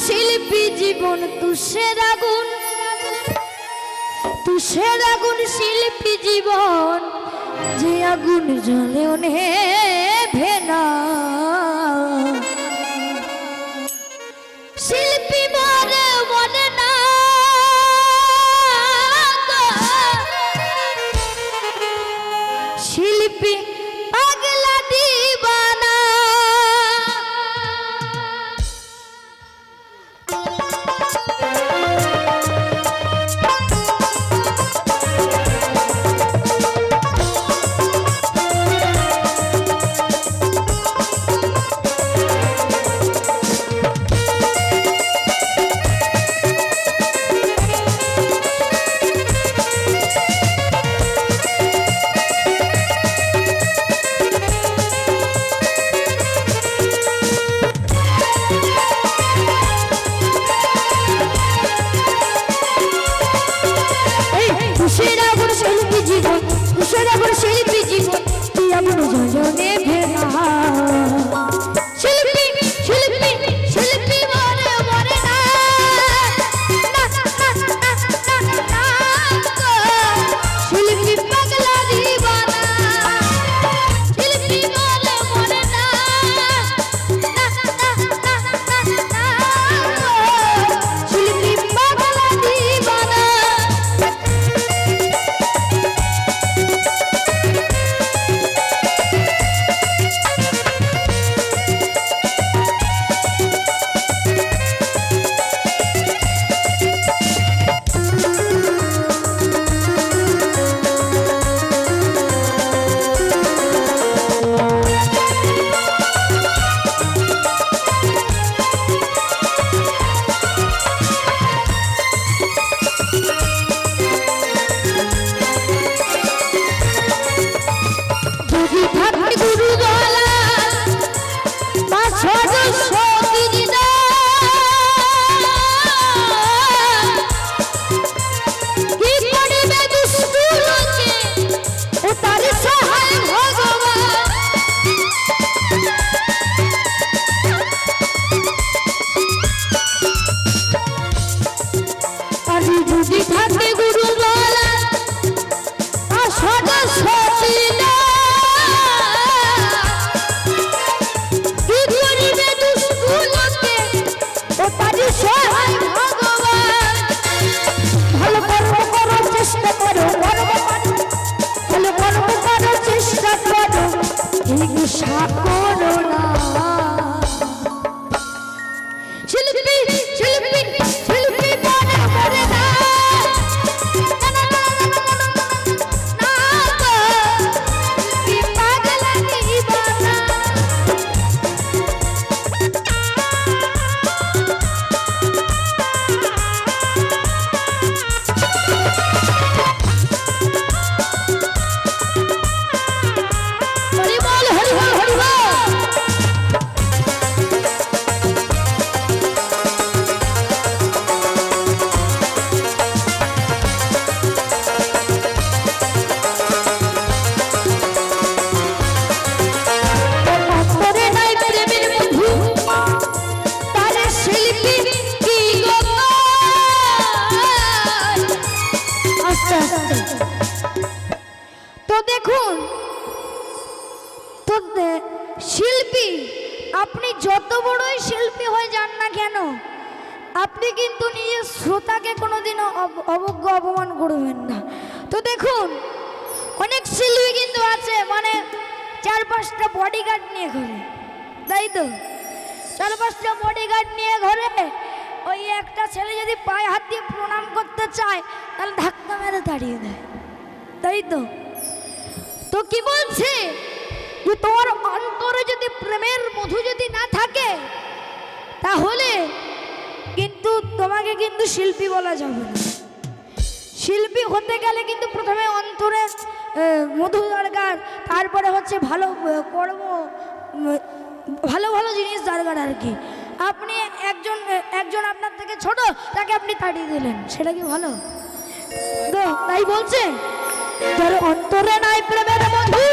শিল্পী জীবন তুষের আগুন শিল্পী জীবন যে আগুন জ্বলে নেভে না শিল্পী মরে মনে না শিল্পী পাগলা দিবানা শিল্পী আপনি যত বড়ই শিল্পী হয়ে যান না কেন আপনি কিন্তু নিজের শ্রোতাকে কোনোদিনও অবজ্ঞা অপমান করবেন না। তো দেখুন অনেক শিল্পী কিন্তু আছে মানে 4-5টা বডিগার্ড নিয়ে ঘরে, তাই তো 4-5টা বডিগার্ড নিয়ে ঘরে ওই একটা ছেলে যদি পায়ে হাত দিয়ে প্রণাম করতে চায় তাহলে ধাক্কা মেরে দাঁড়িয়ে দেয়, তাই তো। তো কি বলছে যে তোমার অন্তরে যদি প্রেমের মধু যদি না থাকে তাহলে কিন্তু তোমাকে কিন্তু শিল্পী বলা যাবে না। শিল্পী হতে গেলে কিন্তু প্রথমে অন্তরে মধু দরকার, তারপরে হচ্ছে ভালো কর্ম, ভালো ভালো জিনিস দরকার আর কি। আপনি একজন আপনার থেকে ছোট তাকে আপনি তাড়িয়ে দিলেন, সেটা কি ভালো? তো তাই বলছে যার অন্তরে নাই প্রেমের মধু